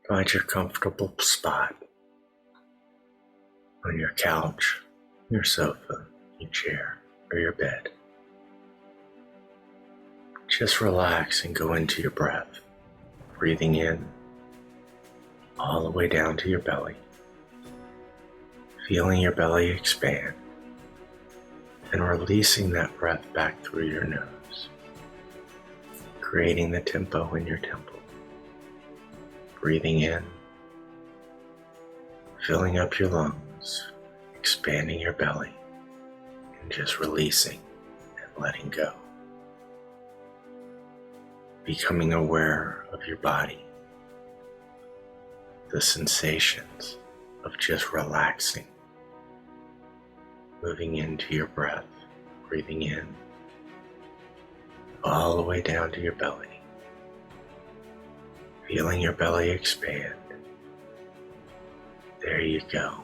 Find your comfortable spot on your couch, your sofa, your chair, or your bed. Just relax and go into your breath, breathing in all the way down to your belly, feeling your belly expand, and releasing that breath back through your nose, creating the tempo in your temple. Breathing in, filling up your lungs, expanding your belly, and just releasing and letting go. Becoming aware of your body, the sensations of just relaxing, moving into your breath, breathing in, all the way down to your belly. Feeling your belly expand. There you go.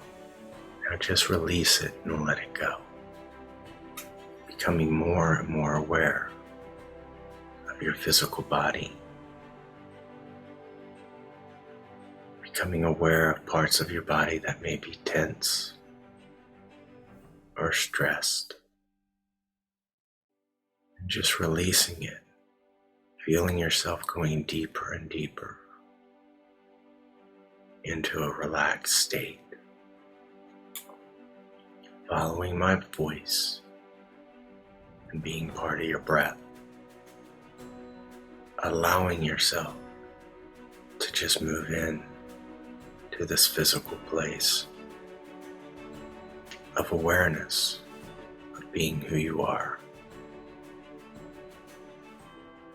Now just release it and let it go. Becoming more and more aware of your physical body. Becoming aware of parts of your body that may be tense or stressed. And just releasing it. Feeling yourself going deeper and deeper into a relaxed state. Following my voice and being part of your breath. Allowing yourself to just move in to this physical place of awareness of being who you are.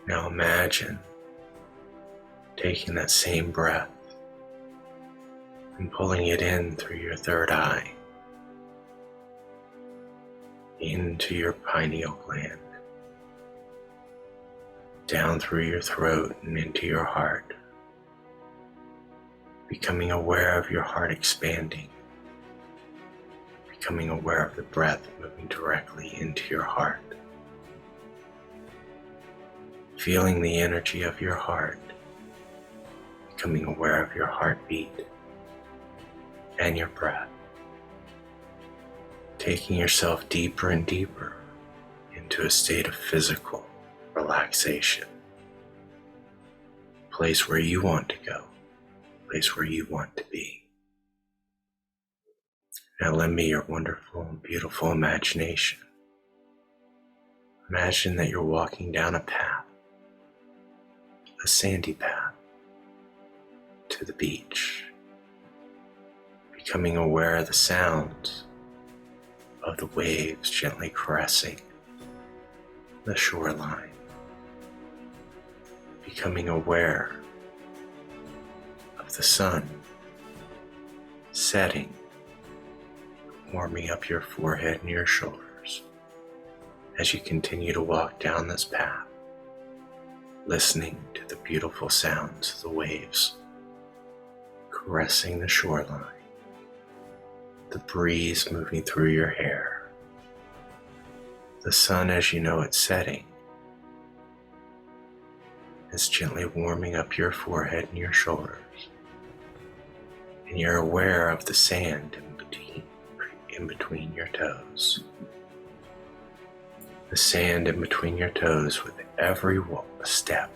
Now imagine taking that same breath and pulling it in through your third eye, into your pineal gland, down through your throat and into your heart, becoming aware of your heart expanding, becoming aware of the breath moving directly into your heart. Feeling the energy of your heart, becoming aware of your heartbeat and your breath, taking yourself deeper and deeper into a state of physical relaxation, a place where you want to go, a place where you want to be. Now lend me your wonderful and beautiful imagination. Imagine that you're walking down a path, a sandy path, to the beach, becoming aware of the sounds of the waves gently caressing the shoreline, becoming aware of the sun setting, warming up your forehead and your shoulders as you continue to walk down this path, listening to the beautiful sounds of the waves caressing the shoreline, the breeze moving through your hair, the sun as you know it's setting is gently warming up your forehead and your shoulders, and you're aware of the sand in between your toes. The sand in between your toes with every step,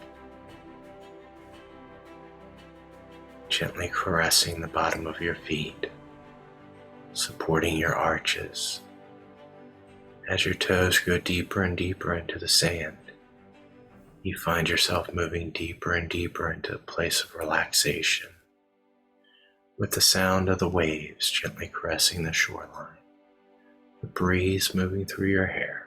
gently caressing the bottom of your feet, supporting your arches. As your toes go deeper and deeper into the sand, you find yourself moving deeper and deeper into a place of relaxation, with the sound of the waves gently caressing the shoreline, the breeze moving through your hair,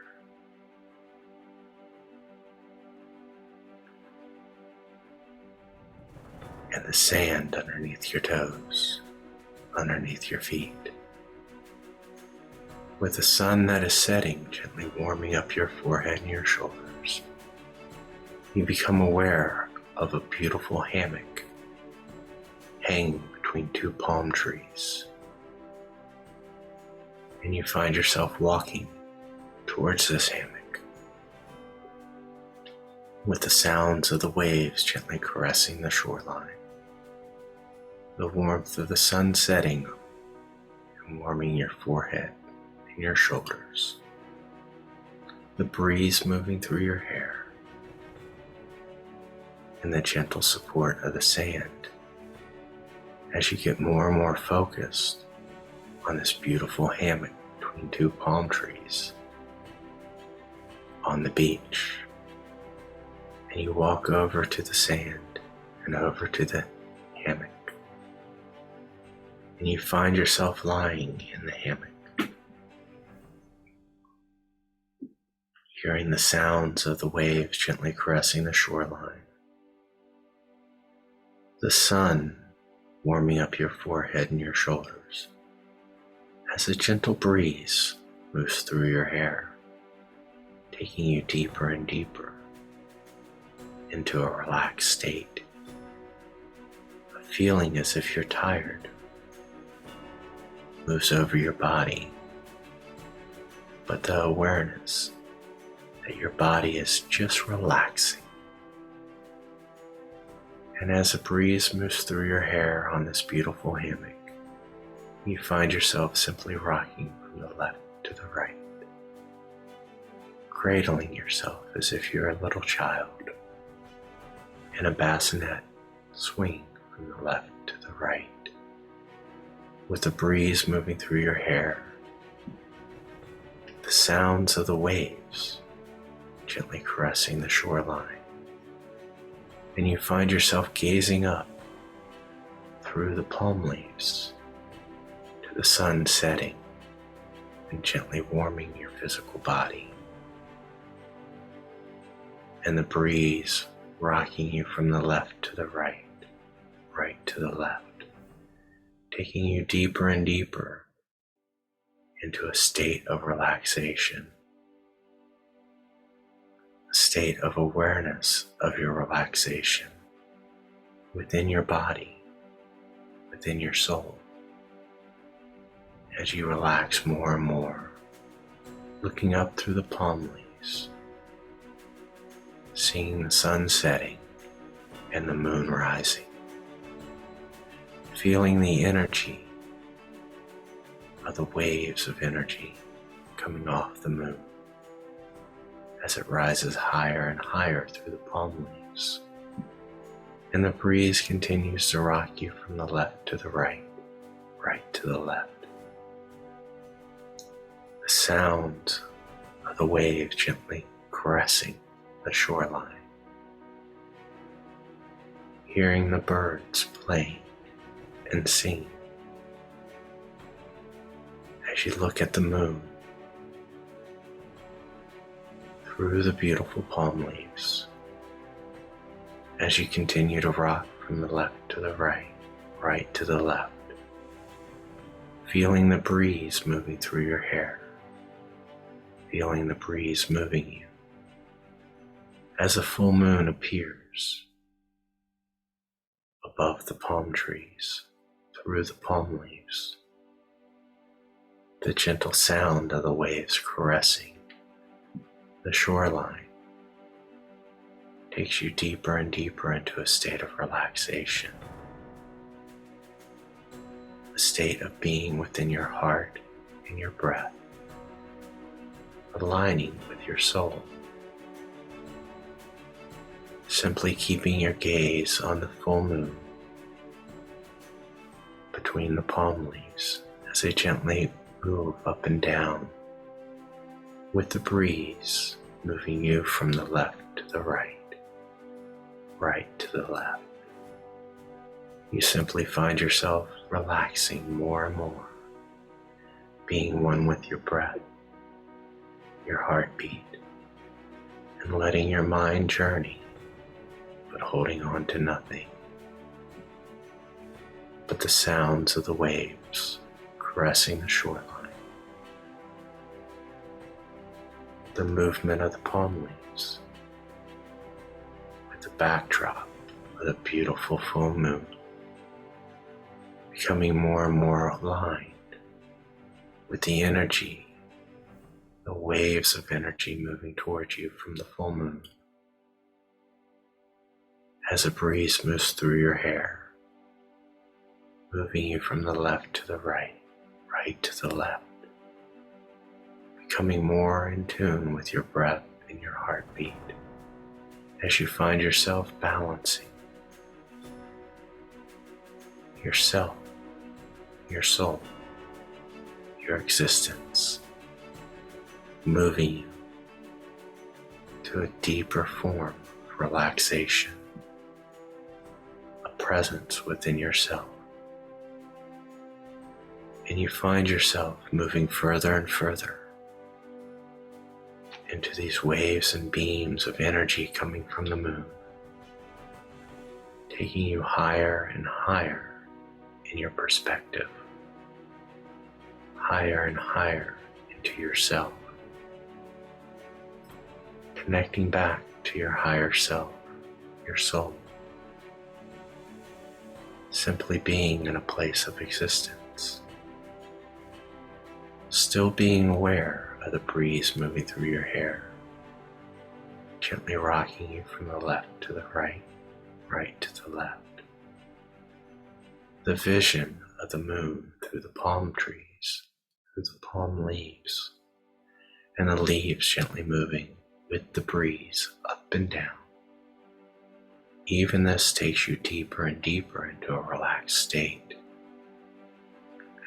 and the sand underneath your toes, underneath your feet. With the sun that is setting gently warming up your forehead and your shoulders, you become aware of a beautiful hammock hanging between two palm trees. And you find yourself walking towards this hammock, with the sounds of the waves gently caressing the shoreline, the warmth of the sun setting and warming your forehead and your shoulders, the breeze moving through your hair, and the gentle support of the sand as you get more and more focused on this beautiful hammock between two palm trees on the beach. And you walk over to the sand and over to the hammock, and you find yourself lying in the hammock, hearing the sounds of the waves gently caressing the shoreline, the sun warming up your forehead and your shoulders as a gentle breeze moves through your hair, taking you deeper and deeper into a relaxed state, a feeling as if you're tired moves over your body, but the awareness that your body is just relaxing. And as a breeze moves through your hair on this beautiful hammock, you find yourself simply rocking from the left to the right, cradling yourself as if you're a little child in a bassinet swinging from the left to the right, with the breeze moving through your hair, the sounds of the waves gently caressing the shoreline, and you find yourself gazing up through the palm leaves to the sun setting and gently warming your physical body, and the breeze rocking you from the left to the right, right to the left, taking you deeper and deeper into a state of relaxation, a state of awareness of your relaxation within your body, within your soul. As you relax more and more, looking up through the palm leaves, seeing the sun setting and the moon rising, feeling the energy of the waves of energy coming off the moon as it rises higher and higher through the palm leaves, and the breeze continues to rock you from the left to the right, right to the left. The sound of the waves gently caressing the shoreline, hearing the birds playing and singing as you look at the moon through the beautiful palm leaves, as you continue to rock from the left to the right, right to the left, feeling the breeze moving through your hair, feeling the breeze moving you as a full moon appears above the palm trees, through the palm leaves. The gentle sound of the waves caressing the shoreline takes you deeper and deeper into a state of relaxation, a state of being within your heart and your breath, aligning with your soul. Simply keeping your gaze on the full moon between the palm leaves as they gently move up and down, with the breeze moving you from the left to the right, right to the left. You simply find yourself relaxing more and more, being one with your breath, your heartbeat, and letting your mind journey, but holding on to nothing but the sounds of the waves caressing the shoreline, the movement of the palm leaves, with the backdrop of the beautiful full moon, becoming more and more aligned with the energy, the waves of energy moving towards you from the full moon. As a breeze moves through your hair, moving you from the left to the right, right to the left, becoming more in tune with your breath and your heartbeat as you find yourself balancing yourself, your soul, your existence, moving you to a deeper form of relaxation, a presence within yourself. And you find yourself moving further and further into these waves and beams of energy coming from the moon, taking you higher and higher in your perspective, higher and higher into yourself, connecting back to your higher self, your soul, simply being in a place of existence, still being aware of the breeze moving through your hair, gently rocking you from the left to the right, right to the left. The vision of the moon through the palm trees, through the palm leaves, and the leaves gently moving with the breeze up and down. Even this takes you deeper and deeper into a relaxed state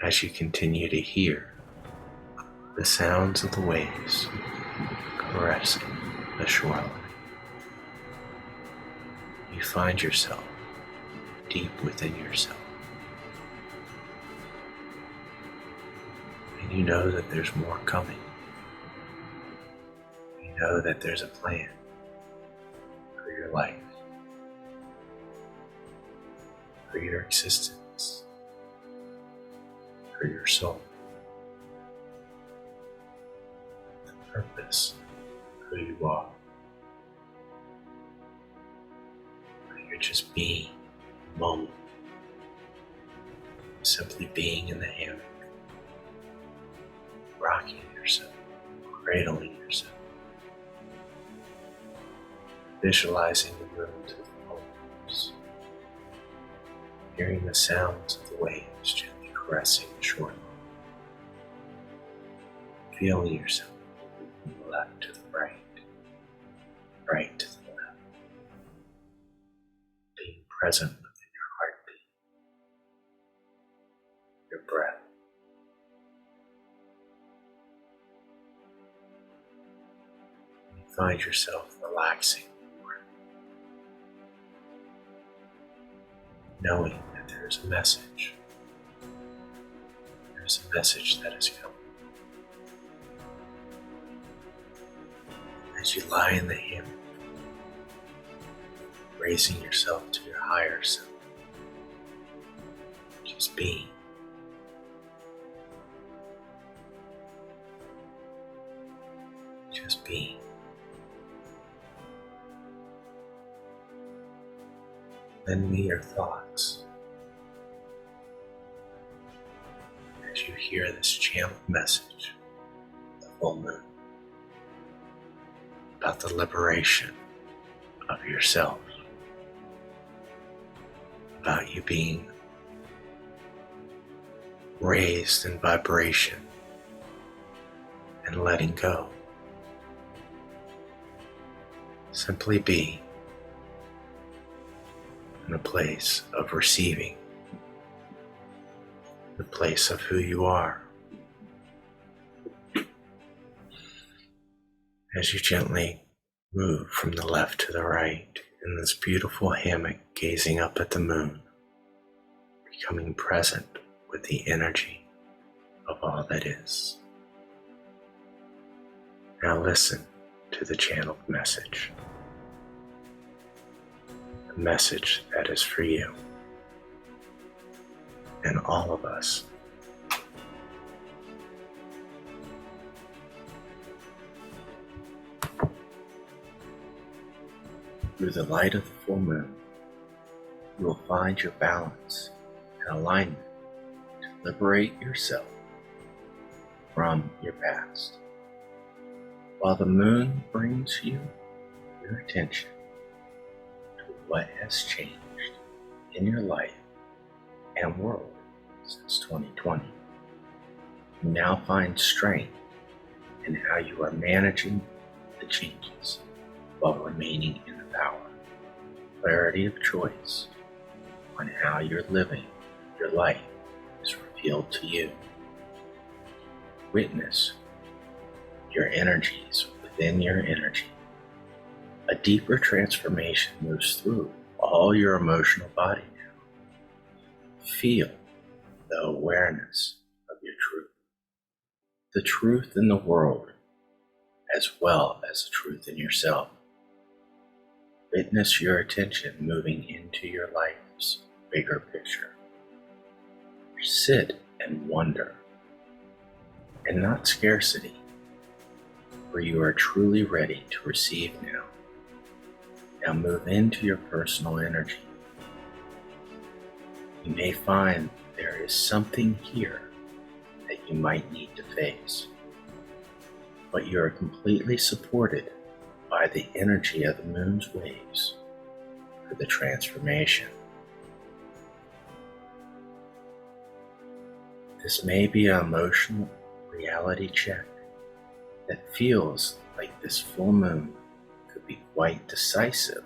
as you continue to hear the sounds of the waves caressing the shoreline. You find yourself deep within yourself, and you know that there's more coming. You know that there's a plan for your life, for your existence, for your soul, the purpose of who you are. You're just being a moment, simply being in the hammock, rocking yourself, cradling yourself, visualizing the moon through the palms, hearing the sounds of the waves gently caressing the shoreline, feeling yourself from the left to the right, right to the left, being present within your heartbeat, your breath. You find yourself relaxing more, knowing that there is a message. There is a message that is coming. As you lie in the hammock, raising yourself to your higher self, just being. Just being. Lend me your thoughts as you hear this channeled message of the full moon about the liberation of yourself, about you being raised in vibration and letting go. Simply be in a place of receiving, the place of who you are. As you gently move from the left to the right in this beautiful hammock, gazing up at the moon, becoming present with the energy of all that is. Now listen to the channeled message. A message that is for you and all of us. Through the light of the full moon, you will find your balance and alignment to liberate yourself from your past, while the moon brings you your attention to what has changed in your life and world since 2020. You now find strength in how you are managing the changes while remaining in the power, clarity of choice on how you're living your life is revealed to you. Witness your energies within your energy. A deeper transformation moves through all your emotional body now. Feel the awareness of your truth, the truth in the world, as well as the truth in yourself. Witness your attention moving into your life's bigger picture. Sit and wonder, and not scarcity, where you are truly ready to receive now. Now move into your personal energy. You may find there is something here that you might need to face, but you are completely supported by the energy of the moon's waves for the transformation. This may be an emotional reality check that feels like this full moon could be quite decisive,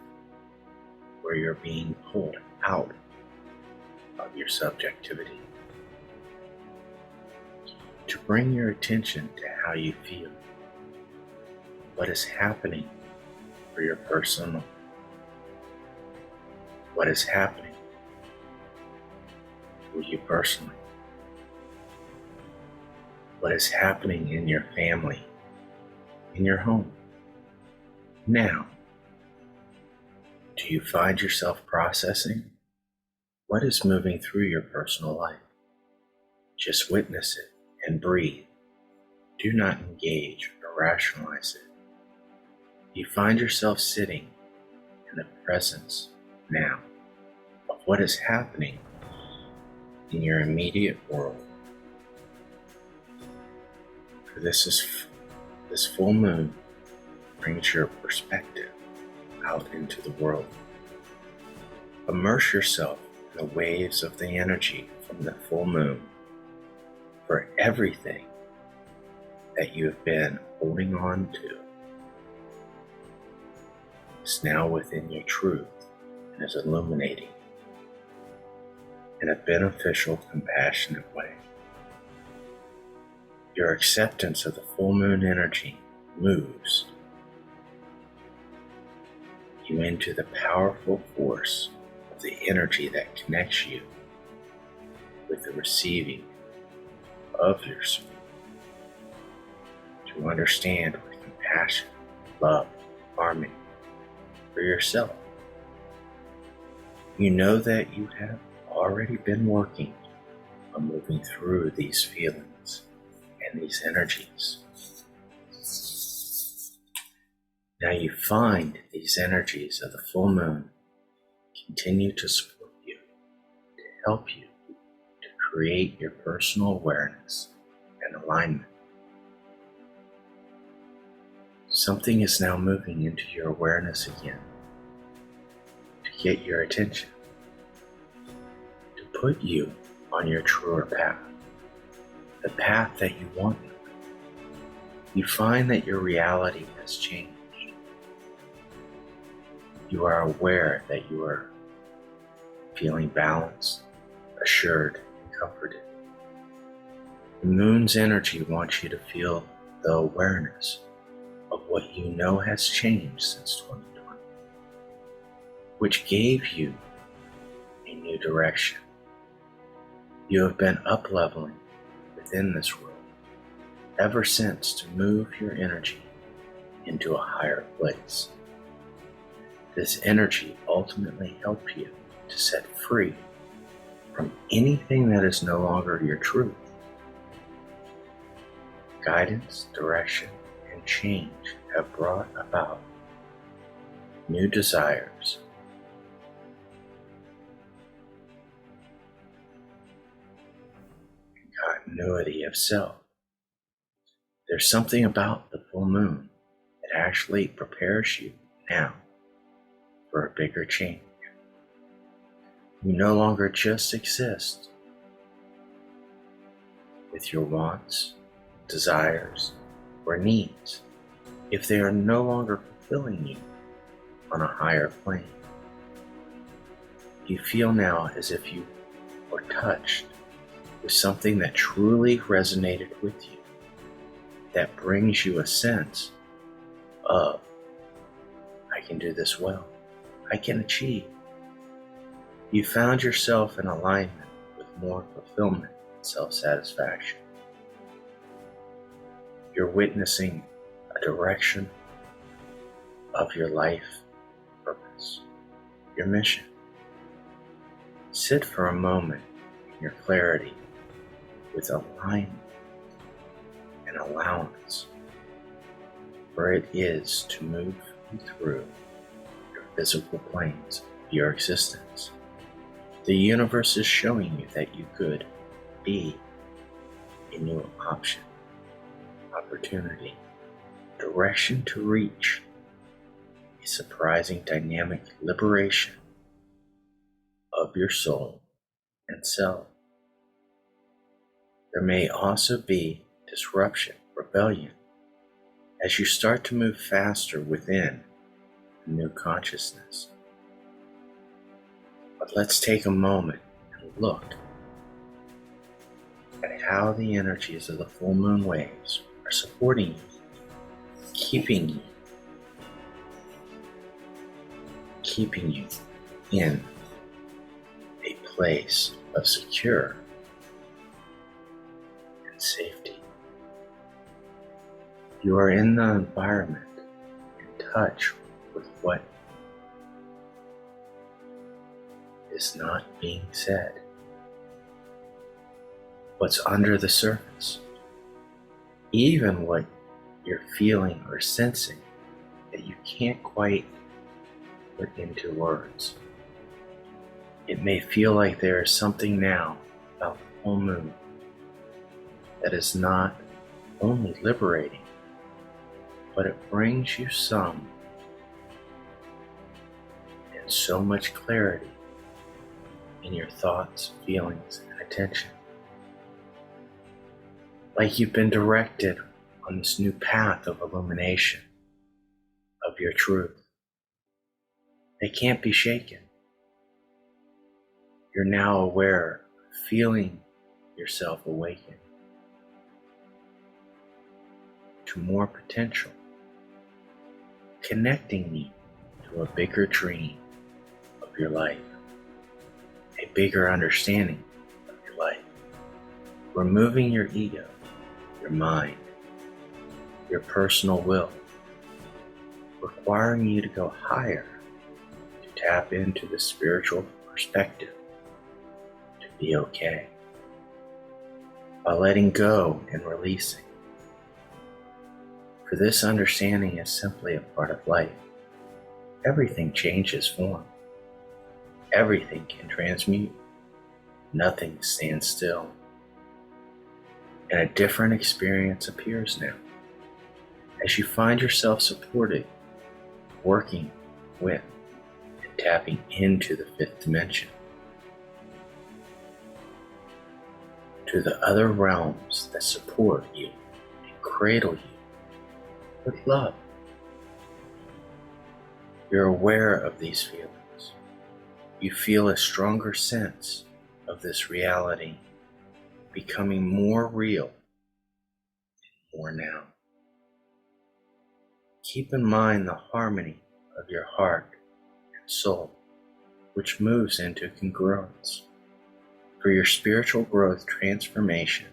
where you're being pulled out of your subjectivity to bring your attention to how you feel, what is happening for your personal, what is happening for you personally, what is happening in your family, in your home. Now, do you find yourself processing what is moving through your personal life? Just witness it and breathe. Do not engage or rationalize it. You find yourself sitting in the presence now of what is happening in your immediate world. For this full moon brings your perspective out into the world. Immerse yourself in the waves of the energy from the full moon, for everything that you have been holding on to is now within your truth and is illuminating in a beneficial, compassionate way. Your acceptance of the full moon energy moves you into the powerful force of the energy that connects you with the receiving of your soul, to understand with compassion, love, harmony for yourself. You know that you have already been working on moving through these feelings and these energies. Now you find these energies of the full moon continue to support you, to help you to create your personal awareness and alignment. Something is now moving into your awareness again to get your attention, to put you on your truer path, the path that you want. You find that your reality has changed. You are aware that you are feeling balanced, assured, and comforted. The moon's energy wants you to feel the awareness of what you know has changed since 2020, which gave you a new direction. You have been up-leveling within this world ever since to move your energy into a higher place. This energy ultimately helps you to set free from anything that is no longer your truth. Guidance, direction, and change have brought about new desires, and continuity of self. There's something about the full moon that actually prepares you now for a bigger change. You no longer just exist with your wants, desires, or needs if they are no longer fulfilling you on a higher plane. You feel now as if you were touched with something that truly resonated with you, that brings you a sense of, I can do this well, I can achieve. You found yourself in alignment with more fulfillment and self-satisfaction. You're witnessing a direction of your life purpose, your mission. Sit for a moment in your clarity with alignment and allowance, where it is to move you through your physical planes of your existence. The universe is showing you that you could be a new option, opportunity, direction to reach a surprising dynamic liberation of your soul and self. There may also be disruption, rebellion, as you start to move faster within a new consciousness. But let's take a moment and look at how the energies of the full moon waves are supporting you, keeping you in a place of secure and safety. You are in the environment, in touch with what is not being said, what's under the surface, even what you're feeling or sensing that you can't quite put into words. It may feel like there is something now about the full moon that is not only liberating, but it brings you some and so much clarity in your thoughts, feelings, and attention. Like you've been directed on this new path of illumination of your truth. They can't be shaken. You're now aware, feeling yourself awaken to more potential, connecting you to a bigger dream of your life, a bigger understanding of your life, removing your ego, your mind, your personal will, requiring you to go higher, to tap into the spiritual perspective, to be okay, by letting go and releasing. For this understanding is simply a part of life. Everything changes form. Everything can transmute. Nothing stands still. And a different experience appears now, as you find yourself supported, working with, and tapping into the fifth dimension, to the other realms that support you and cradle you with love. You're aware of these feelings. You feel a stronger sense of this reality becoming more real and more now. Keep in mind the harmony of your heart and soul, which moves into congruence. For your spiritual growth, transformation,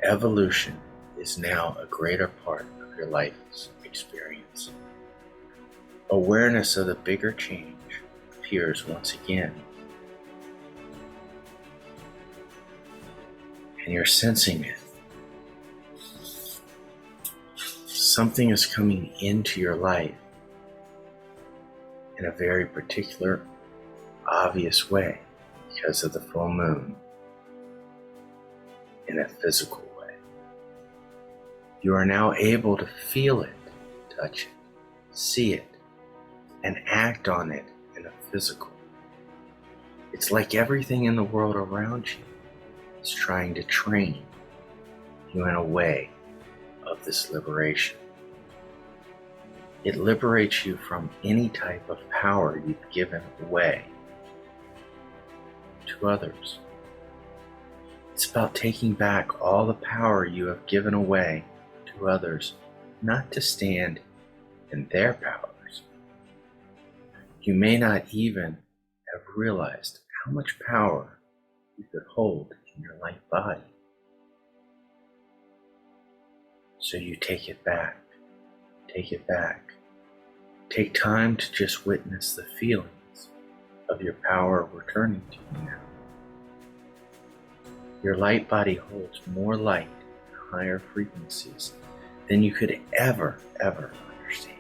evolution is now a greater part of your life's experience. Awareness of the bigger change appears once again, and you're sensing it. Something is coming into your life in a very particular, obvious way because of the full moon in a physical way. You are now able to feel it, touch it, see it, and act on it in a physical. It's like everything in the world around you is trying to train you in a way of this liberation. It liberates you from any type of power you've given away to others. It's about taking back all the power you have given away to others, not to stand in their powers. You may not even have realized how much power you could hold in your light body. So you take it back. Take it back. Take time to just witness the feelings of your power returning to you now. Your light body holds more light and higher frequencies than you could ever understand,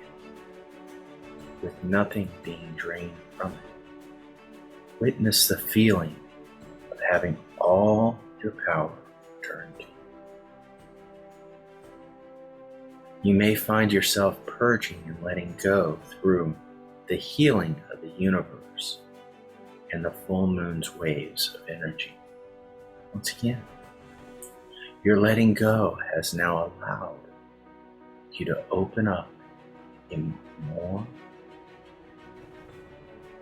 with nothing being drained from it. Witness the feeling of having all your power returned to you. You may find yourself purging and letting go through the healing of the universe and the full moon's waves of energy. Once again, your letting go has now allowed you to open up a more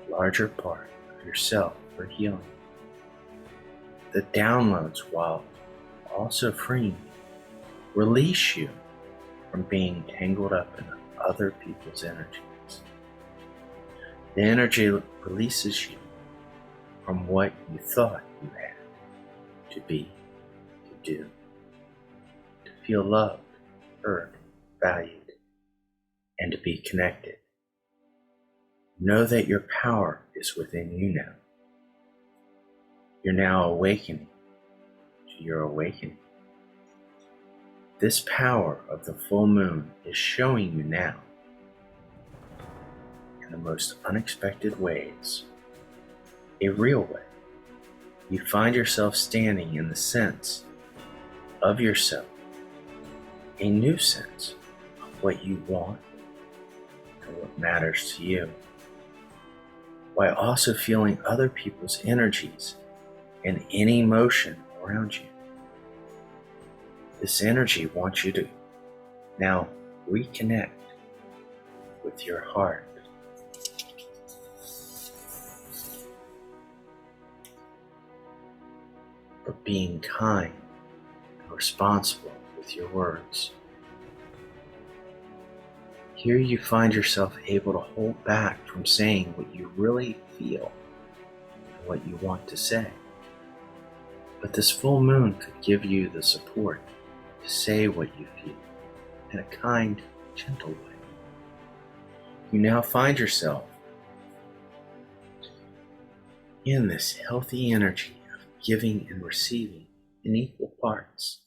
larger part of yourself for healing. The downloads, while also freeing you, release you from being tangled up in other people's energies. The energy releases you from what you thought you had to be, to do, to feel loved, heard, valued, and to be connected. Know that your power is within you now. You're now awakening to your awakening. This power of the full moon is showing you now, in the most unexpected ways, a real way. You find yourself standing in the sense of yourself, a new sense of what you want and what matters to you, while also feeling other people's energies and any emotion around you. This energy wants you to now reconnect with your heart. But being kind and responsible with your words. Here you find yourself able to hold back from saying what you really feel and what you want to say. But this full moon could give you the support to say what you feel in a kind, gentle way. You now find yourself in this healthy energy of giving and receiving in equal parts,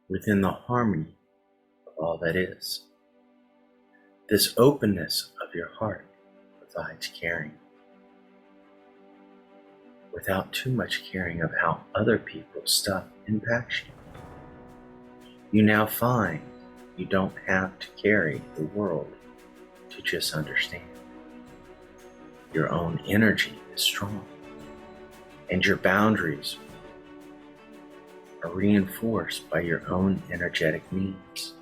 within the harmony of all that is. This openness of your heart provides caring, without too much caring of how other people's stuff impacts you. You now find you don't have to carry the world to just understand. Your own energy is strong, and your boundaries are reinforced by your own energetic needs.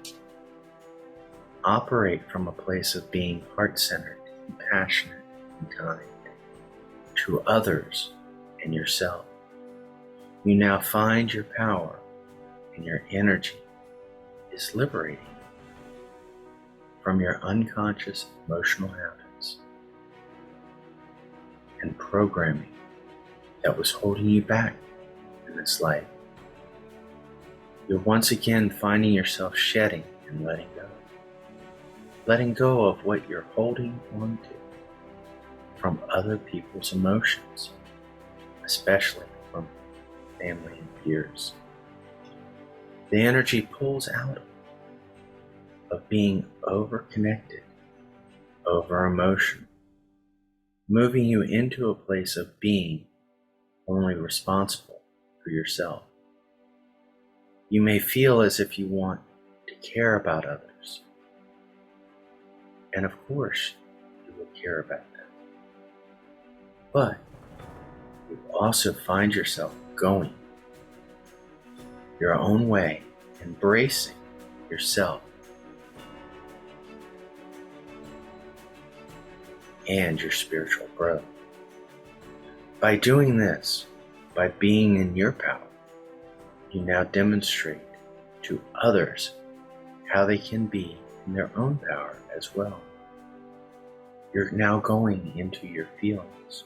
Operate from a place of being heart-centered, compassionate, and kind to others and yourself. You now find your power, and your energy is liberating from your unconscious emotional habits and programming that was holding you back in this life. You're once again finding yourself shedding and letting go. Letting go of what you're holding on to from other people's emotions, especially from family and peers. The energy pulls out of being over-connected, over-emotional, moving you into a place of being only responsible for yourself. You may feel as if you want to care about others, and of course you will care about them, but you also find yourself going your own way, embracing yourself and your spiritual growth. By doing this, by being in your power, you now demonstrate to others how they can be in their own power as well. You're now going into your feelings.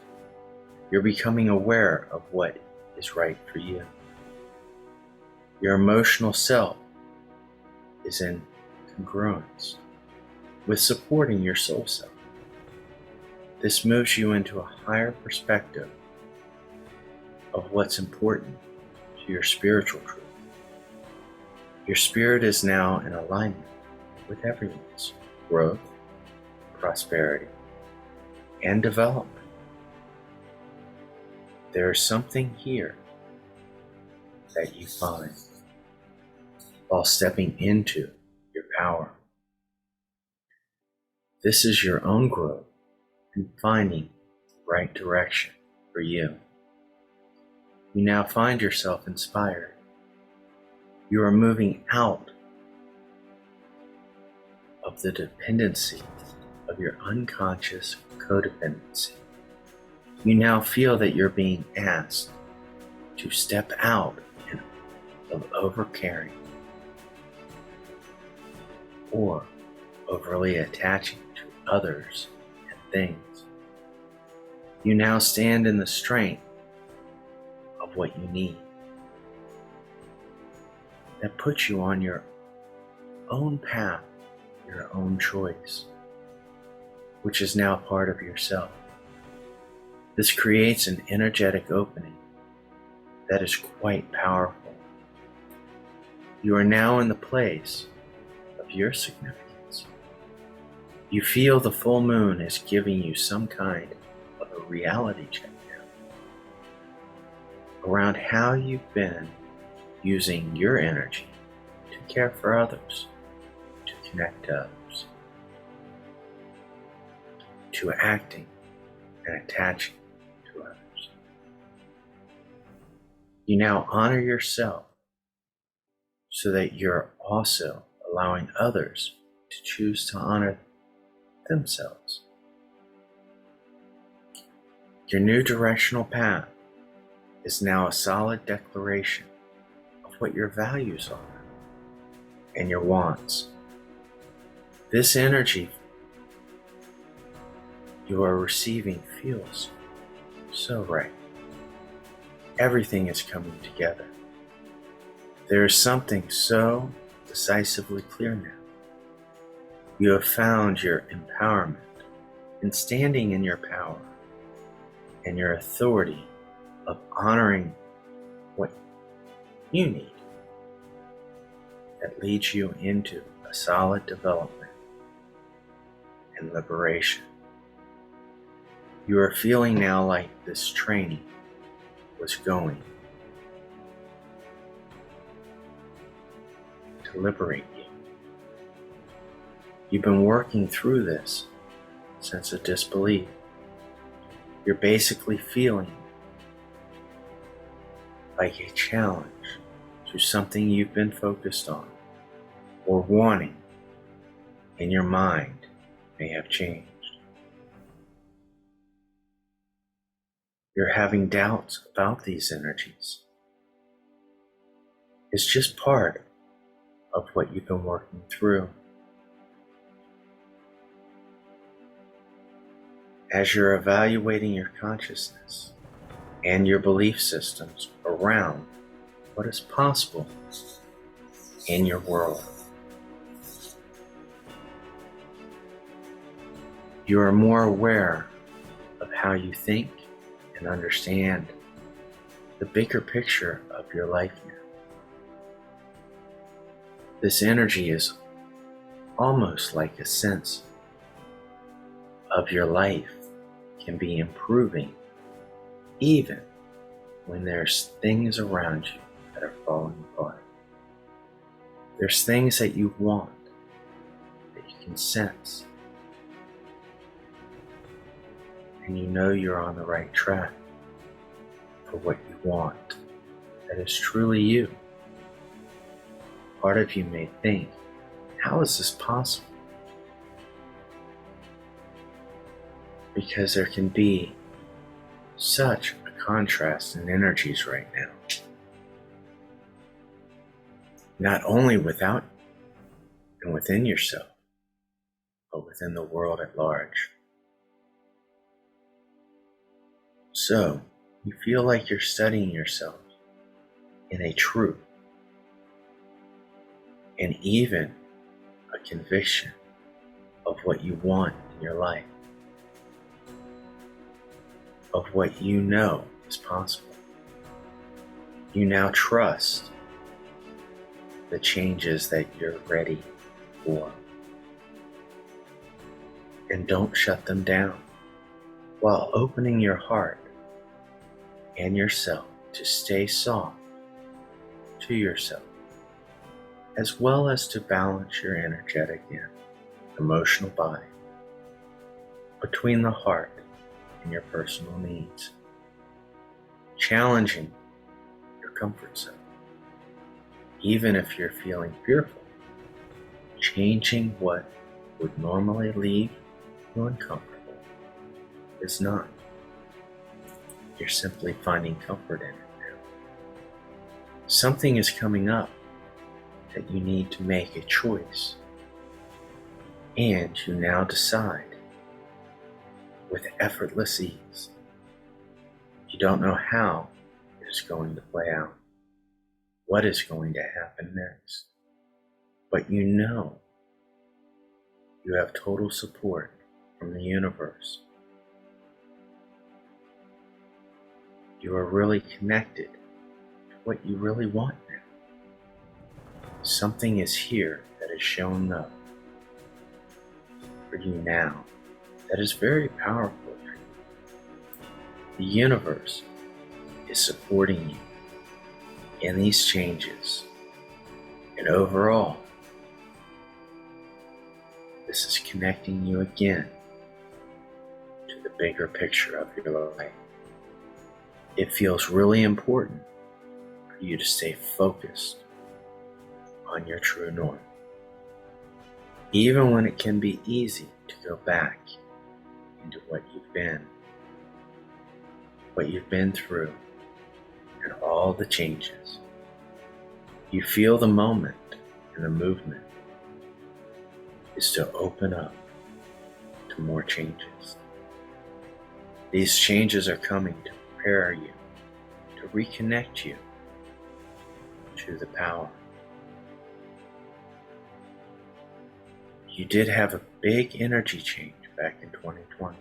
You're becoming aware of what is right for you. Your emotional self is in congruence with supporting your soul self. This moves you into a higher perspective of what's important to your spiritual truth. Your spirit is now in alignment with everyone's growth, prosperity, and development. There is something here that you find while stepping into your power. This is your own growth and finding the right direction for you. You now find yourself inspired. You are moving out of the dependency of your unconscious codependency. You now feel that you're being asked to step out of overcaring or overly attaching to others and things. You now stand in the strength of what you need. That puts you on your own path, your own choice, which is now part of yourself. This creates an energetic opening that is quite powerful. You are now in the place of your significance. You feel the full moon is giving you some kind of a reality check now around how you've been using your energy to care for others, to connect to others, to acting and attaching to others. You now honor yourself so that you're also allowing others to choose to honor themselves. Your new directional path is now a solid declaration of what your values are and your wants. This energy you are receiving feels so right. Everything is coming together. There is something so decisively clear now. You have found your empowerment in standing in your power and your authority of honoring what you need. That leads you into a solid development and liberation. You are feeling now like this training was going to liberate you. You've been working through this sense of disbelief. You're basically feeling like a challenge to something you've been focused on or wanting in your mind may have changed. You're having doubts about these energies. It's just part of what you've been working through. As you're evaluating your consciousness and your belief systems around what is possible in your world, you are more aware of how you think and understand the bigger picture of your life now. This energy is almost like a sense of your life can be improving even when there's things around you that are falling apart. There's things that you want, that you can sense, and you know you're on the right track for what you want that is truly you. Part of you may think, how is this possible? Because there can be such a contrast in energies right now. Not only without and within yourself, but within the world at large. So, you feel like you're studying yourself in a truth and even a conviction of what you want in your life, of what you know is possible. You now trust the changes that you're ready for, and don't shut them down, while opening your heart and yourself to stay soft to yourself, as well as to balance your energetic and emotional body between the heart and your personal needs, challenging your comfort zone. Even if you're feeling fearful, changing what would normally leave you uncomfortable is not. You're simply finding comfort in it now. Something is coming up that you need to make a choice, and you now decide with effortless ease. You don't know how it is going to play out, what is going to happen next, but you know you have total support from the universe. You are really connected to what you really want now. Something is here that is showing up for you now that is very powerful for you. The universe is supporting you in these changes, and overall, this is connecting you again to the bigger picture of your life. It feels really important for you to stay focused on your true north, even when it can be easy to go back into what you've been through, and all the changes. You feel the moment and the movement is to open up to more changes. These changes are coming to prepare you, to reconnect you to the power. You did have a big energy change back in 2020,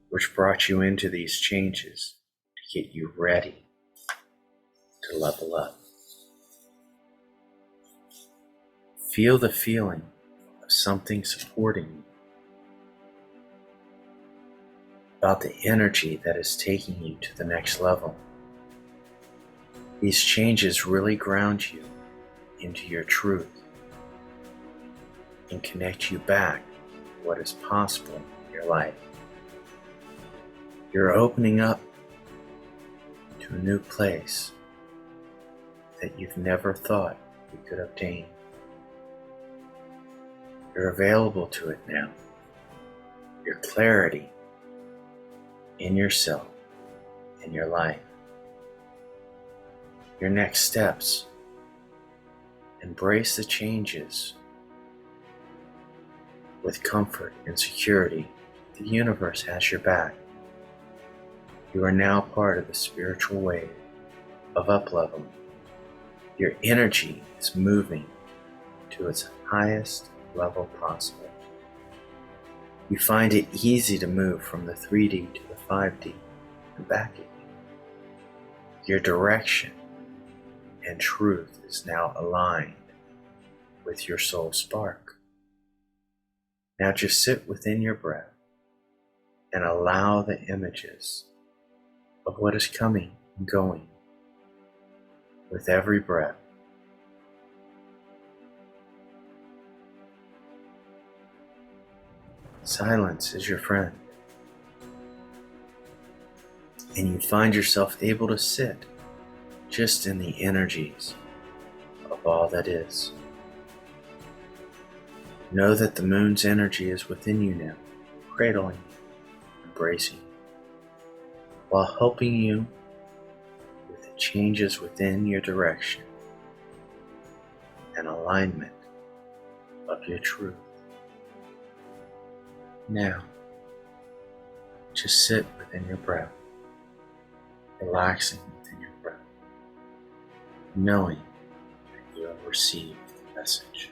which brought you into these changes to get you ready to level up. Feel the feeling of something supporting you, about the energy that is taking you to the next level. These changes really ground you into your truth and connect you back to what is possible in your life. You're opening up to a new place that you've never thought you could obtain. You're available to it now. Your clarity in yourself and your life. Your next steps. Embrace the changes with comfort and security. The universe has your back. You are now part of the spiritual wave of up-leveling. Your energy is moving to its highest level possible. You find it easy to move from the 3D to the 5D and back again. Your direction and truth is now aligned with your soul spark. Now just sit within your breath and allow the images of what is coming and going with every breath. Silence is your friend. and you find yourself able to sit just in the energies of all that is. Know that the moon's energy is within you now, cradling you, embracing you, while helping you with the changes within your direction and alignment of your truth. Now, just sit within your breath, relaxing within your breath, knowing that you have received the message.